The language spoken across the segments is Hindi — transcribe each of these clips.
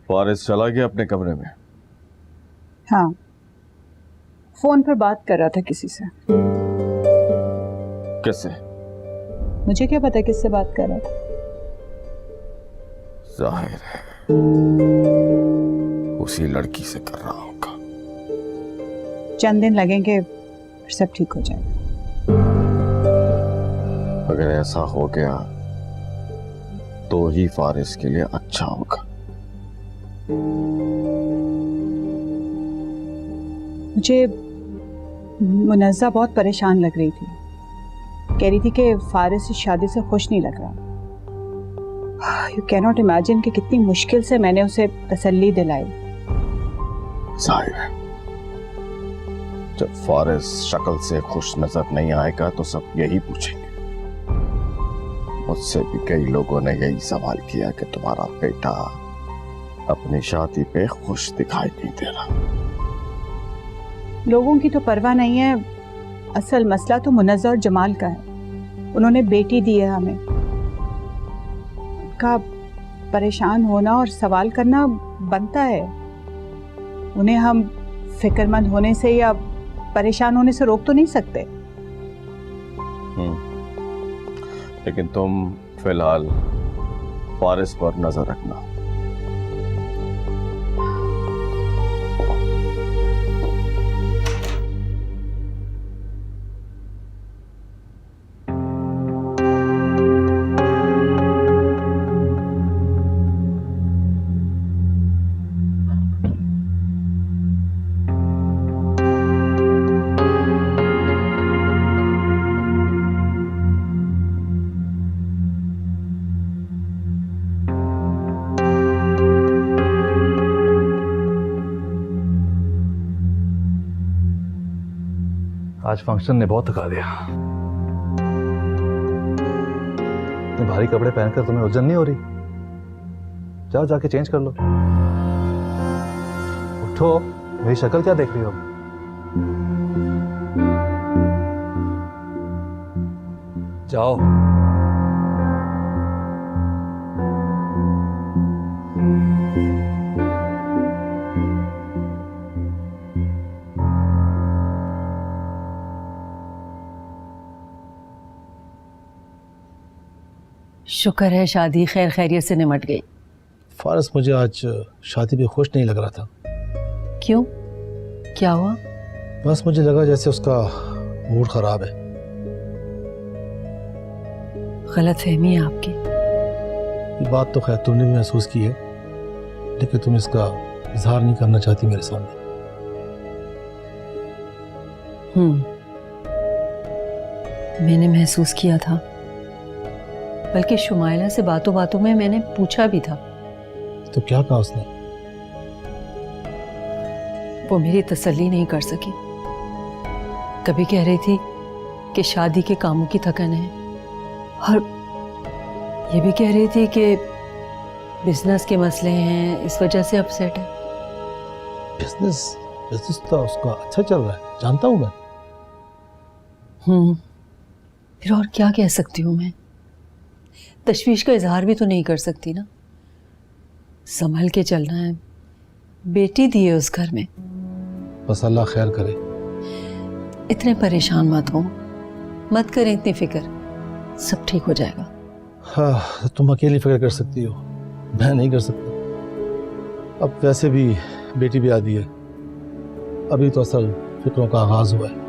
फारिस चला गया अपने कमरे में? हाँ, फोन पर बात कर रहा था किसी से। किससे? मुझे क्या पता किससे बात कर रहा था। जाहिर है उसी लड़की से कर रहा होगा। चंद दिन लगेंगे फिर सब ठीक हो जाएगा। अगर ऐसा हो गया तो ही फारिस के लिए अच्छा होगा। मुझे मुनज़्ज़ा बहुत परेशान लग रही थी। कह रही थी कि फारिस इस शादी से खुश नहीं लग रहा। यू कैन नॉट इमेजिन कि कितनी मुश्किल से मैंने उसे तसल्ली दिलाई। जाहिर है जब फारिस शक्ल से खुश नजर नहीं आएगा तो सब यही पूछेंगे। मुझसे भी कई लोगों ने यही सवाल किया कि तुम्हारा बेटा अपनी शादी पे खुश दिखाई नहीं दे रहा। लोगों की तो परवाह नहीं है, असल मसला तो मुनज़्ज़ा और जमाल का है। उन्होंने बेटी दी है हमें। उनका परेशान होना और सवाल करना बनता है। उन्हें हम फिक्रमंद होने से या परेशान होने से रोक तो नहीं सकते। लेकिन तुम फिलहाल फारिस पर नजर रखना। आज फंक्शन ने बहुत थका दिया। इतने भारी कपड़े पहनकर तुम्हें उलझन नहीं हो रही? जाओ जाके चेंज कर लो। उठो, मेरी शक्ल क्या देख रही हो? जाओ। शुक्र है शादी खैर खैरियत से निमट गई। फारिस मुझे आज शादी पे खुश नहीं लग रहा था। क्यों, क्या हुआ? बस मुझे लगा जैसे उसका मूड खराब है। गलतफहमी है आपकी। ये बात तो खैर तुमने भी महसूस की है, लेकिन तुम इसका इजहार नहीं करना चाहती मेरे सामने। मैंने महसूस किया था, बल्कि शुमाइला से बातों बातों में मैंने पूछा भी था। तो क्या कहा उसने? वो मेरी तसल्ली नहीं कर सकी। कभी कह रही थी कि शादी के कामों की थकन है, और ये भी कह रही थी कि बिजनेस के मसले हैं, इस वजह से अपसेट है। बिजनेस तो उसका अच्छा चल रहा है, जानता हूं मैं। फिर और क्या कह सकती हूँ मैं? तशवीश का इजहार भी तो नहीं कर सकती ना। संभल के चलना है, बेटी दी है उस घर में। बस अल्लाह खैर करे। इतने परेशान मत हो, मत करें इतनी फिक्र, सब ठीक हो जाएगा। हाँ, तुम अकेली फिक्र कर सकती हो, मैं नहीं कर सकता। अब वैसे भी बेटी भी आदि है, अभी तो असल फिक्रों का आगाज हुआ है।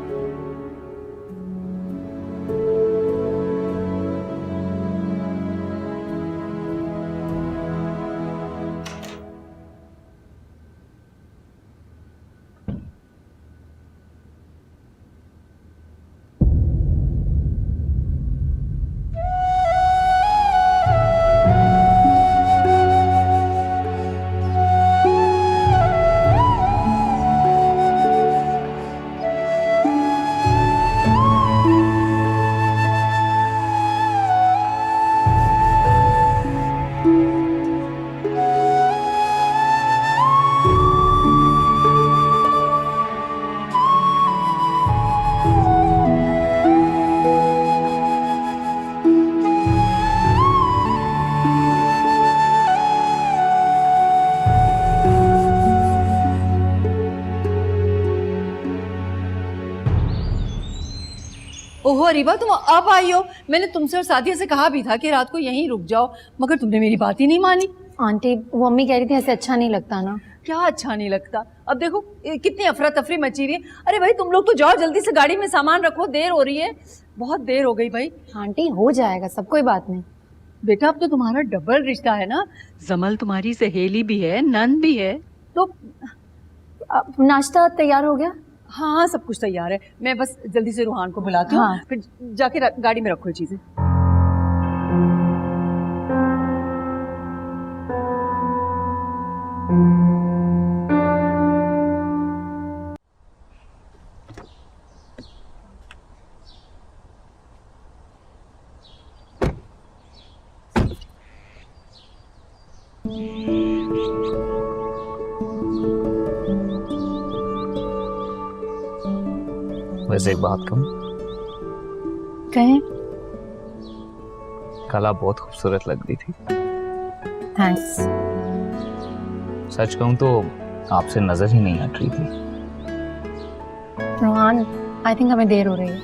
ओहो अरीबा, तुम अब आई हो। मैंने तुमसे और सादिया से कहा भी था कि रात को यहीं रुक जाओ, मगर तुमने मेरी बात ही नहीं मानी। आंटी वो अम्मी कह रही थी ऐसे अच्छा नहीं लगता ना। क्या अच्छा नहीं लगता? अब देखो कितनी अफरा तफरी मची रही है। अरे भाई तुम लोग तो जाओ, जल्दी से गाड़ी में सामान रखो, देर हो रही है, बहुत देर हो गई भाई। आंटी हो जाएगा, सब कोई बात नहीं। बेटा अब तो तुम्हारा डबल रिश्ता है ना, जमल तुम्हारी सहेली भी है, नंद भी है, तो अब नाश्ता तैयार हो गया? हाँ हाँ सब कुछ तैयार है। मैं बस जल्दी से रूहान को बुलाती हूँ, हाँ। फिर जाके गाड़ी में रखो ये चीजें। वैसे एक बात कहूँ, कहें? कल आप बहुत खूबसूरत लग रही थी। थैंक्स। सच कहूँ तो आपसे नजर ही नहीं हट रही थी। रोहान, आई थिंक हमें देर हो रही है।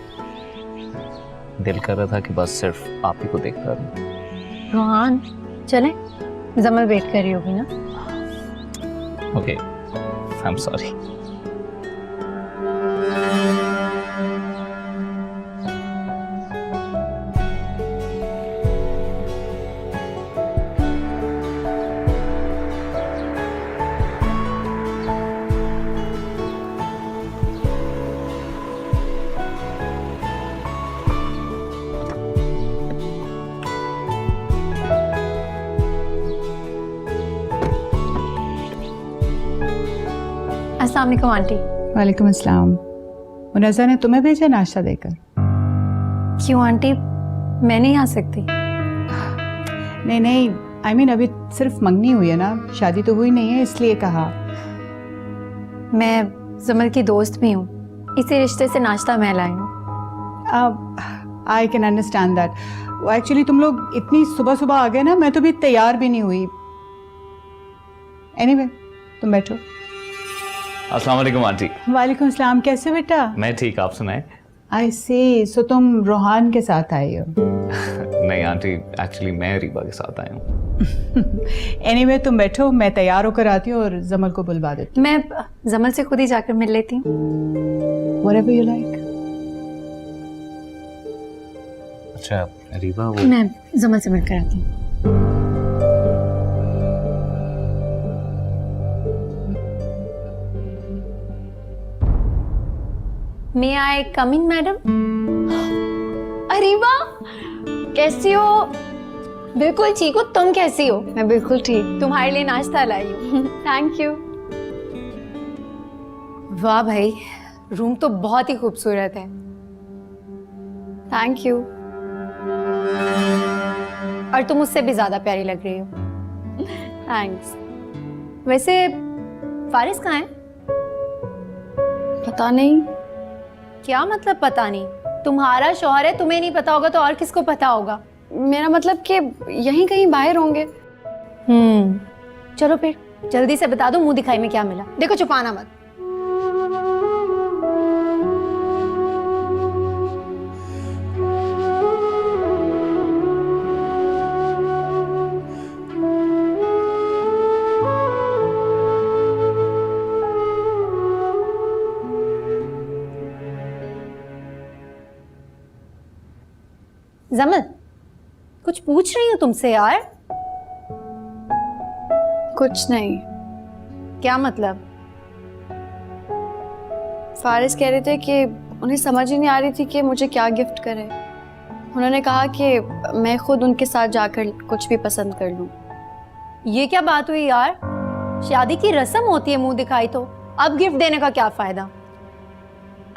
दिल कर रहा था कि बस सिर्फ आप ही को देखता रहूं। रोहान चलें, जमल वेट कर रही होगी ना। Okay, I am sorry. अस्सलाम वालेकुम आंटी। वालेकुम अस्सलाम। मुनज़्ज़ा ने तुम्हें भेजा नाश्ता देकर? क्यों आंटी, मैं नहीं आ सकती? नहीं नहीं, आई मीन अभी सिर्फ मंगनी हुई है ना, शादी तो हुई नहीं है, इसलिए कहा। मैं जमल की दोस्त भी हूँ, इसी रिश्ते से नाश्ता मैं लाई हूँ। अब आई कैन अंडरस्टैंड दैट। वो एक्चुअली तुम लोग इतनी सुबह सुबह आ गए ना, मैं तो भी तैयार भी नहीं हुई। एनीवे, तुम बैठो। अस्सलाम वालेकुम आंटी। वालेकुम अस्सलाम, कैसे बेटा? मैं ठीक, आप सुनाए? आई सी, सो तुम रोहान के साथ आई हो? नहीं आंटी, एक्चुअली मैं रीबा के साथ आया हूँ। एनीवे तुम बैठो, मैं तैयार होकर आती हूँ और जमल को बुलवा देती मैं जमल से खुद ही जाकर मिल लेती हूँ। हूँ। Whatever you like. अच्छा रीबा, वो मैं जमल से मिलकर आती हूँ। मे आई कम इन मैडम? अरीबा कैसी हो? बिल्कुल ठीक हो, तुम कैसी हो? मैं बिल्कुल ठीक, तुम्हारे लिए नाश्ता लाई हूँ। Thank you. वाह भाई, रूम तो बहुत ही खूबसूरत है। Thank you. और तुम मुझसे भी ज्यादा प्यारी लग रही हो। थैंक्स। वैसे फारिस कहाँ है? पता नहीं। क्या मतलब पता नहीं? तुम्हारा शौहर है, तुम्हें नहीं पता होगा तो और किसको पता होगा? मेरा मतलब कि यहीं कहीं बाहर होंगे। चलो फिर जल्दी से बता दो, मुंह दिखाई में क्या मिला। देखो छुपाना मत। जमल, कुछ पूछ रही हूँ तुमसे यार। कुछ नहीं। क्या मतलब? फारिस कह रहे थे कि उन्हें समझ ही नहीं आ रही थी कि मुझे क्या गिफ्ट करें। उन्होंने कहा कि मैं खुद उनके साथ जाकर कुछ भी पसंद कर लूं। ये क्या बात हुई यार? शादी की रस्म होती है मुंह दिखाई, तो अब गिफ्ट देने का क्या फायदा?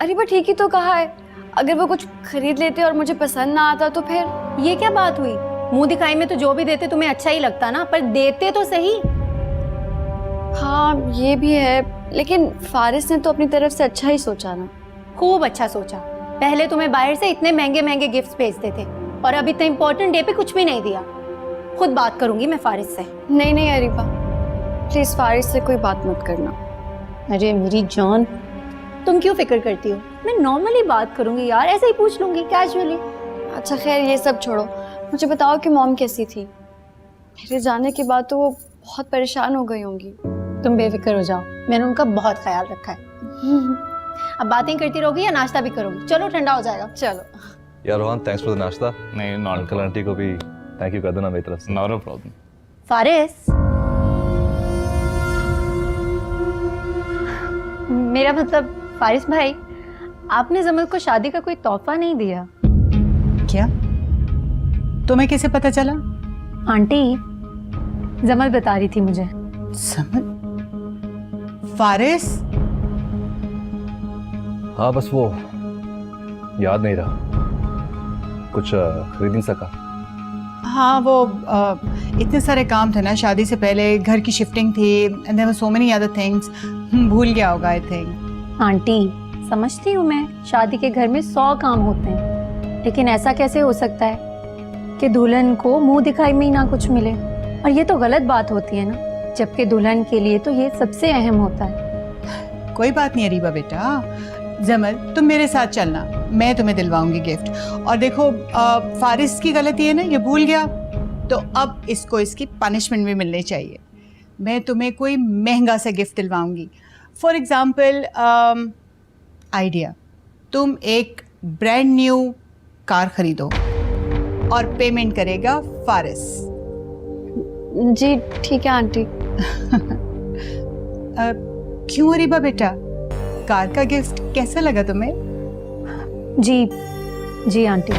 अरे बट ठीक ही तो कहा है, अगर वो कुछ खरीद लेते और मुझे पसंद ना आता तो फिर? ये क्या बात हुई? मुंह दिखाई में तो जो भी देते तुम्हें अच्छा ही लगता ना, पर देते तो सही। हाँ ये भी है, लेकिन फारिस ने तो अपनी तरफ से अच्छा ही सोचा ना। खूब अच्छा सोचा। पहले तुम्हें बाहर से इतने महंगे महंगे गिफ्ट्स भेजते थे और अब इतने इंपॉर्टेंट डे पे कुछ भी नहीं दिया। खुद बात करूंगी मैं फारिस से। नहीं नहीं अरीबा, प्लीज फारिस से कोई बात मत करना। अरे मेरी जान, तुम क्यों फिक्र करती हो? मैं नॉर्मली बात करूंगी यार, ऐसे ही पूछ लूंगी कैजुअली। अच्छा खैर ये सब छोड़ो, मुझे बताओ कि मॉम कैसी थी? मेरे जाने के बाद तो वो बहुत परेशान हो गई होंगी। तुम बेफिक्र हो जाओ, मैंने उनका बहुत ख्याल रखा है। अब बातें करती रहोगी या नाश्ता भी करोगी? चलो ठंडा हो जाएगा। चलो। यार रोहन, थैंक्स फॉर द नाश्ता। नहीं, नॉट अंकल आंटी को भी थैंक यू कर देना मेरी तरफ से। Not a problem. फारिस, मेरा मतलब फारिस भाई, आपने जमल को शादी का कोई तोहफा नहीं दिया। क्या? तुम्हें कैसे पता चला? आंटी, जमल बता रही थी मुझे। समझ। फारिस? हाँ बस वो याद नहीं रहा, कुछ खरीद नहीं सका। हाँ वो इतने सारे काम थे ना शादी से पहले, घर की शिफ्टिंग थी, and there were so many other things, भूल गया होगा आई थिंक। आंटी समझती हूँ मैं, शादी के घर में 100 काम होते हैं, लेकिन ऐसा कैसे हो सकता है कि दुल्हन को मुंह दिखाई में ही ना कुछ मिले? और ये तो गलत बात होती है ना, जबकि दुल्हन के लिए तो ये सबसे अहम होता है। कोई बात नहीं अरीबा बेटा, जमल तुम मेरे साथ चलना, मैं तुम्हें दिलवाऊंगी गिफ्ट। और देखो फारिस की गलती है ना, ये भूल गया, तो अब इसको इसकी पनिशमेंट भी मिलनी चाहिए। मैं तुम्हें कोई महंगा सा गिफ्ट दिलवाऊंगी। फॉर एग्जाम्पल आइडिया, तुम एक ब्रांड न्यू कार खरीदो और पेमेंट करेगा फारिस। जी ठीक है आंटी। क्यों अरीबा बेटा, कार का गिफ्ट कैसा लगा तुम्हें? जी आंटी।